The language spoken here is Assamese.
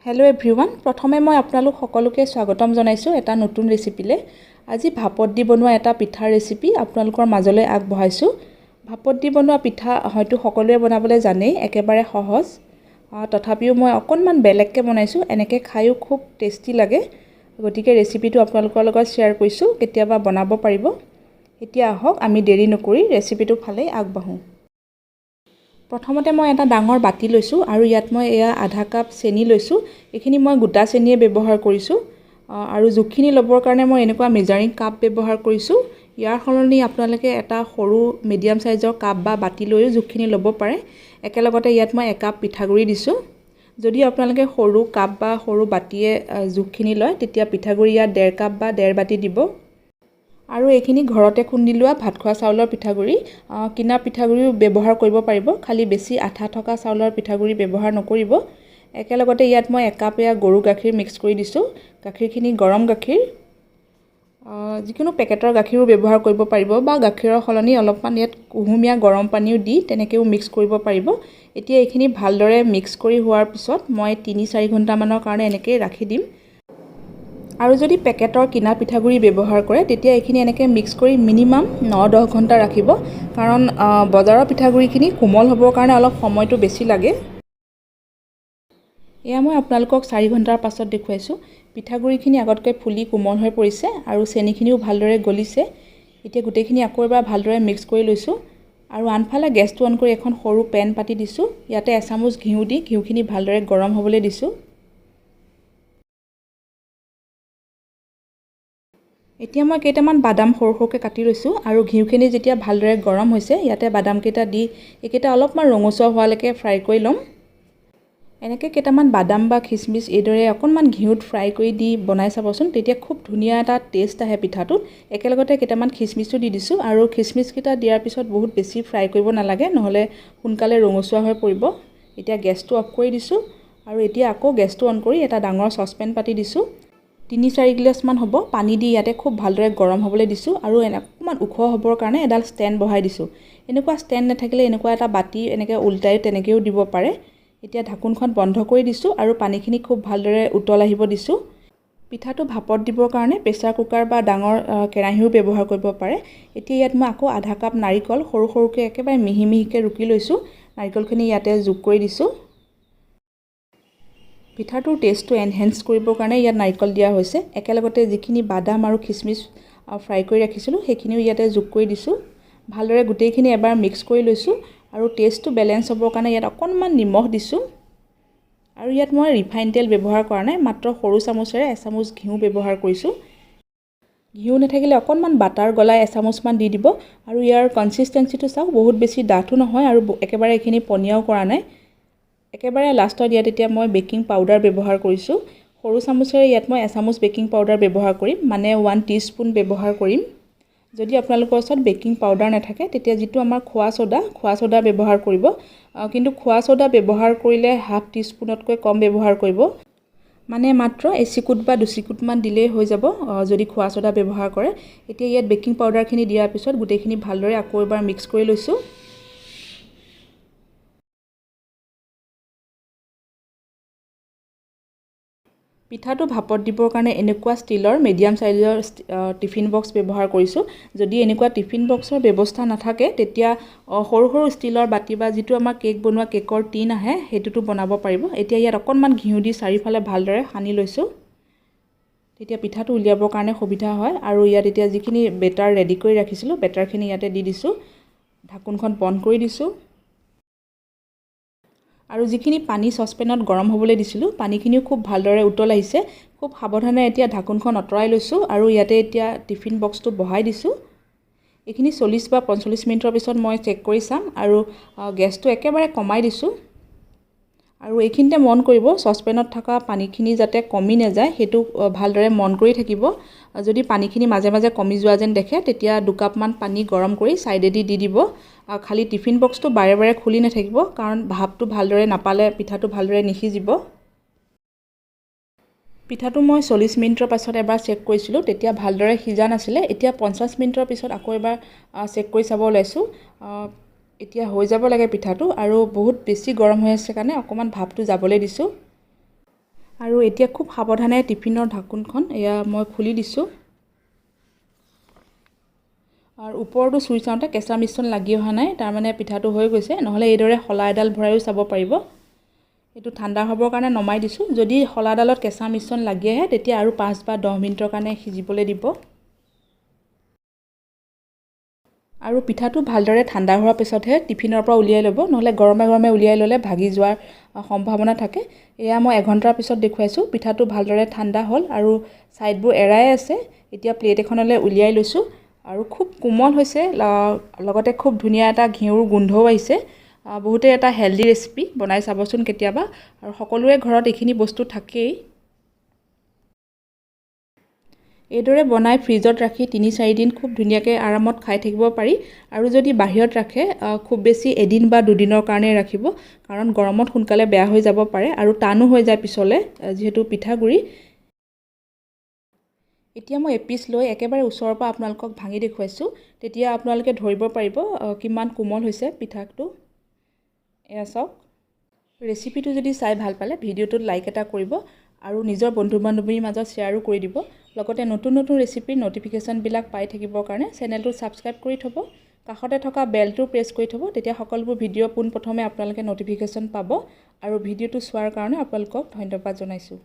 হেল্ল' এভৰিৱান, প্ৰথমে মই আপোনালোক সকলোকে স্বাগতম জনাইছোঁ এটা নতুন ৰেচিপিলৈ। আজি ভাপত দি বনোৱা এটা পিঠাৰ ৰেচিপি আপোনালোকৰ মাজলৈ আগবঢ়াইছোঁ। ভাপত দি বনোৱা পিঠা হয়তো সকলোৱে বনাবলৈ জানেই, একেবাৰে সহজ। তথাপিও মই অকণমান বেলেগকৈ বনাইছোঁ, এনেকৈ খায়ো খুব টেষ্টি লাগে। গতিকে ৰেচিপিটো আপোনালোকৰ লগত শ্বেয়াৰ কৰিছোঁ, কেতিয়াবা বনাব পাৰিব। এতিয়া আহক আমি দেৰি নকৰি ৰেচিপিটো ফালেই আগবাঢ়োঁ। প্ৰথমতে মই এটা ডাঙৰ বাতি লৈছোঁ আৰু ইয়াত মই আধা কাপ চেনি লৈছোঁ। এইখিনি মই গোটা চেনিয়ে ব্যৱহাৰ কৰিছোঁ আৰু জোখখিনি ল'বৰ কাৰণে মই এনেকুৱা মেজাৰিং কাপ ব্যৱহাৰ কৰিছোঁ। ইয়াৰ সলনি আপোনালোকে এটা সৰু মিডিয়াম সাইজৰ কাপ বা বাতি লৈও জোখখিনি ল'ব পাৰে। একেলগতে ইয়াত মই একাপ পিঠাগুড়ি দিছোঁ। যদি আপোনালোকে সৰু কাপ বা সৰু বাতিয়ে জোখখিনি লয় তেতিয়া পিঠাগুড়ি ইয়াত 1.5 কাপ বা 1.5 বাতি দিব। আৰু এইখিনি ঘৰতে খুন্দি লোৱা ভাত খোৱা চাউলৰ পিঠাগুড়ি, কিনা পিঠাগুড়িও ব্যৱহাৰ কৰিব পাৰিব, খালি বেছি আঠা থকা চাউলৰ পিঠাগুড়ি ব্যৱহাৰ নকৰিব। একেলগতে ইয়াত মই 1 কাপ গৰু গাখীৰ মিক্স কৰি দিছোঁ। গাখীৰখিনি গৰম গাখীৰ, যিকোনো পেকেটৰ গাখীৰো ব্যৱহাৰ কৰিব পাৰিব বা গাখীৰৰ সলনি অলপমান ইয়াত কুহুমীয়া গৰম পানীও দি তেনেকৈও মিক্স কৰিব পাৰিব। এতিয়া এইখিনি ভালদৰে মিক্স কৰি হোৱাৰ পিছত মই 3-4 ঘণ্টামানৰ কাৰণে এনেকৈ ৰাখি দিম। আৰু যদি পেকেটৰ কিনা পিঠাগুড়ি ব্যৱহাৰ কৰে তেতিয়া এইখিনি এনেকৈ মিক্স কৰি মিনিমাম 9-10 ঘণ্টা ৰাখিব, কাৰণ বজাৰৰ পিঠাগুড়িখিনি কোমল হ'বৰ কাৰণে অলপ সময়টো বেছি লাগে। এয়া মই আপোনালোকক 4 ঘণ্টাৰ পাছত দেখুৱাইছোঁ। পিঠাগুড়িখিনি আগতকৈ ফুলি কোমল হৈ পৰিছে আৰু চেনিখিনিও ভালদৰে গলিছে। এতিয়া গোটেইখিনি আকৌ এবাৰ ভালদৰে মিক্স কৰি লৈছোঁ আৰু আনফালে গেছটো অন কৰি এখন সৰু পেন পাতি দিছোঁ। ইয়াতে এচামুচ ঘিউ দি ঘিউখিনি ভালদৰে গৰম হ'বলৈ দিছোঁ। এতিয়া মই কেইটামান বাদাম সৰু সৰুকৈ কাটি লৈছোঁ আৰু ঘিউখিনি যেতিয়া ভালদৰে গৰম হৈছে ইয়াতে বাদামকেইটা দি এইকেইটা অলপমান ৰঙচুৱা হোৱালৈকে ফ্ৰাই কৰি ল'ম। এনেকৈ কেইটামান বাদাম বা খিচমিচ এইদৰে অকণমান ঘিউত ফ্ৰাই কৰি দি বনাই চাবচোন, তেতিয়া খুব ধুনীয়া এটা টেষ্ট আহে পিঠাটোত। একেলগতে কেইটামান খিচমিচো দি দিছোঁ আৰু খিচমিচকেইটা দিয়াৰ পিছত বহুত বেছি ফ্ৰাই কৰিব নালাগে, নহ'লে সোনকালে ৰঙচুৱা হৈ পৰিব। এতিয়া গেছটো অফ কৰি দিছোঁ আৰু এতিয়া আকৌ গেছটো অন কৰি এটা ডাঙৰ চচপেন পাতি দিছোঁ। 3-4 গিলাচমান হ'ব পানী দি ইয়াতে খুব ভালদৰে গৰম হ'বলৈ দিছোঁ আৰু অকণমান ওখ হ'বৰ কাৰণে এডাল ষ্টেণ্ড বহাই দিছোঁ। এনেকুৱা ষ্টেণ্ড নাথাকিলে এনেকুৱা এটা বাতি এনেকৈ উল্টাই তেনেকৈও দিব পাৰে। এতিয়া ঢাকোনখন বন্ধ কৰি দিছোঁ আৰু পানীখিনি খুব ভালদৰে উতল আহিব দিছোঁ। পিঠাটো ভাপত দিবৰ কাৰণে প্ৰেছাৰ কুকাৰ বা ডাঙৰ কেৰাহীও ব্যৱহাৰ কৰিব পাৰে। এতিয়া ইয়াত মই আকৌ আধা কাপ নাৰিকল সৰু সৰুকৈ একেবাৰে মিহি মিহিকৈ ৰুকি লৈছোঁ। নাৰিকলখিনি ইয়াতে যোগ কৰি দিছোঁ। পিঠাটোৰ টেষ্টটো এনহেঞ্চ কৰিবৰ কাৰণে ইয়াত নাৰিকল দিয়া হৈছে। একেলগতে যিখিনি বাদাম আৰু খিচমিচ ফ্ৰাই কৰি ৰাখিছিলোঁ সেইখিনিও ইয়াতে যোগ কৰি দিছোঁ। ভালদৰে গোটেইখিনি এবাৰ মিক্স কৰি লৈছোঁ আৰু টেষ্টটো বেলেঞ্চ হ'বৰ কাৰণে ইয়াত অকণমান নিমখ দিছোঁ। আৰু ইয়াত মই ৰিফাইন তেল ব্যৱহাৰ কৰা নাই, মাত্ৰ সৰু চামুচেৰে এচামুচ ঘিউ ব্যৱহাৰ কৰিছোঁ। ঘিউ নাথাকিলে অকণমান বাটাৰ গলাই এচামুচমান দি দিব। আৰু ইয়াৰ কনচিষ্টেঞ্চিটো চাওক, বহুত বেছি ডাঠো নহয় আৰু একেবাৰে এইখিনি পনীয়াও কৰা নাই। একেবাৰে লাষ্টত ইয়াত এতিয়া মই বেকিং পাউডাৰ ব্যৱহাৰ কৰিছোঁ। সৰু চামুচেৰে ইয়াত মই এচামুচ বেকিং পাউডাৰ ব্যৱহাৰ কৰিম, মানে 1 টিস্পুন ব্যৱহাৰ কৰিম। যদি আপোনালোকৰ ওচৰত বেকিং পাউডাৰ নাথাকে তেতিয়া যিটো আমাৰ খোৱা ছ'ডা ব্যৱহাৰ কৰিব, কিন্তু খোৱা ছ'ডা ব্যৱহাৰ কৰিলে ½ টিস্পুনতকৈ কম ব্যৱহাৰ কৰিব, মানে মাত্ৰ এচিকুট বা 2 চিকুটমান দিলেই হৈ যাব যদি খোৱা ছ'ডা ব্যৱহাৰ কৰে। এতিয়া ইয়াত বেকিং পাউডাৰখিনি দিয়াৰ পিছত গোটেইখিনি ভালদৰে আকৌ এবাৰ মিক্স কৰি লৈছোঁ। পিঠাটো ভাপত দিবৰ কাৰণে এনেকুৱা ষ্টিলৰ মিডিয়াম সাইজৰ টিফিন বক্স ব্যৱহাৰ কৰিছোঁ। যদি এনেকুৱা টিফিন বক্সৰ ব্যৱস্থা নাথাকে তেতিয়া সৰু সৰু ষ্টিলৰ বাতি বা যিটো আমাৰ কেক বনোৱা কেকৰ টিন আহে সেইটোতো বনাব পাৰিব। এতিয়া ইয়াত অকণমান ঘিউ দি চাৰিওফালে ভালদৰে সানি লৈছোঁ, তেতিয়া পিঠাটো উলিয়াবৰ কাৰণে সুবিধা হয়। আৰু ইয়াত এতিয়া যিখিনি বেটাৰ ৰেডি কৰি ৰাখিছিলোঁ বেটাৰখিনি ইয়াতে দি দিছোঁ। ঢাকোনখন বন্ধ কৰি দিছোঁ আৰু যিখিনি পানী চচপেনত গৰম হ'বলৈ দিছিলোঁ পানীখিনিও খুব ভালদৰে উতল আহিছে। খুব সাৱধানে এতিয়া ঢাকোনখন আঁতৰাই লৈছোঁ আৰু ইয়াতে এতিয়া টিফিন বক্সটো বহাই দিছোঁ। এইখিনি 40 বা 45 মিনিটৰ পিছত মই চেক কৰি চাম আৰু গেছটো একেবাৰে কমাই দিছোঁ। আৰু এইখিনিতে মন কৰিব চচপেনত থকা পানীখিনি যাতে কমি নাযায় সেইটো ভালদৰে মন কৰি থাকিব। যদি পানীখিনি মাজে মাজে কমি যোৱা যেন দেখে তেতিয়া 2 কাপমান পানী গৰম কৰি ছাইডেদি দি দিব। খালি টিফিন বক্সটো বাৰে বাৰে খুলি নাথাকিব, কাৰণ ভাপটো ভালদৰে নাপালে পিঠাটো ভালদৰে নিসিজিব। পিঠাটো মই 40 মিনিটৰ পাছত এবাৰ চেক কৰিছিলোঁ, তেতিয়া ভালদৰে সিজা নাছিলে। এতিয়া 50 মিনিটৰ পিছত আকৌ এবাৰ চেক কৰি চাব ওলাইছোঁ। এতিয়া হৈ যাব লাগে পিঠাটো, আৰু বহুত বেছি গৰম হৈ আছে কাৰণে অকণমান ভাপটো যাবলৈ দিছোঁ। আৰু এতিয়া খুব সাৱধানে টিফিনৰ ঢাকোনখন এয়া মই খুলি দিছোঁ আৰু ওপৰটো চুই চাওঁতে কেঁচা মিশ্ৰণ লাগি অহা নাই, তাৰমানে পিঠাটো হৈ গৈছে। নহ'লে এইদৰে শলা এডাল ভৰাইও চাব পাৰিব। এইটো ঠাণ্ডা হ'বৰ কাৰণে নমাই দিছোঁ। যদি শলাডালত কেঁচা মিশ্ৰণ লাগি আহে তেতিয়া আৰু 5 বা 10 মিনিটৰ কাৰণে সিজিবলৈ দিব। আৰু পিঠাটো ভালদৰে ঠাণ্ডা হোৱাৰ পিছতহে টিফিনৰ পৰা উলিয়াই ল'ব, নহ'লে গৰমে গৰমে উলিয়াই ল'লে ভাগি যোৱাৰ সম্ভাৱনা থাকে। এয়া মই এঘণ্টাৰ পিছত দেখুৱাইছোঁ। পিঠাটো ভালদৰে ঠাণ্ডা হ'ল আৰু ছাইডবোৰ এৰাই আছে। এতিয়া প্লেট এখনলৈ উলিয়াই লৈছোঁ আৰু খুব কোমল হৈছে, লগতে খুব ধুনীয়া এটা ঘিউৰ গোন্ধও আহিছে। বহুতে এটা হেল্ডি ৰেচিপি, বনাই চাবচোন কেতিয়াবা। আৰু সকলোৰে ঘৰত এইখিনি বস্তু থাকেই। এইদৰে বনাই ফ্ৰিজত ৰাখি 3-4 দিন খুব ধুনীয়াকৈ আৰামত খাই থাকিব পাৰি। আৰু যদি বাহিৰত ৰাখে খুব বেছি এদিন বা 2 দিনৰ কাৰণে ৰাখিব, কাৰণ গৰমত সোনকালে বেয়া হৈ যাব পাৰে আৰু টানো হৈ যায় পিছলৈ, যিহেতু পিঠাগুড়ি। এতিয়া মই এপিচ লৈ একেবাৰে ওচৰৰ পৰা আপোনালোকক ভাঙি দেখুৱাইছোঁ, তেতিয়া আপোনালোকে ধৰিব পাৰিব কিমান কোমল হৈছে পিঠাটো। এয়া চাওক। ৰেচিপিটো যদি চাই ভাল পালে ভিডিঅ'টোত লাইক এটা কৰিব আৰু নিজৰ বন্ধু বান্ধৱীৰ মাজত শ্বেয়াৰো কৰি দিব। লগতে নতুন নতুন ৰেচিপিৰ ন'টিফিকেশ্যনবিলাক পাই থাকিবৰ কাৰণে চেনেলটো ছাবস্ক্ৰাইব কৰি থ'ব। কাষতে থকা বেলটো প্ৰেছ কৰি থ'ব, তেতিয়া সকলোবোৰ ভিডিঅ' পোনপ্ৰথমে আপোনালোকে ন'টিফিকেশ্যন পাব। আৰু ভিডিঅ'টো চোৱাৰ কাৰণে আপোনালোকক ধন্যবাদ জনাইছোঁ।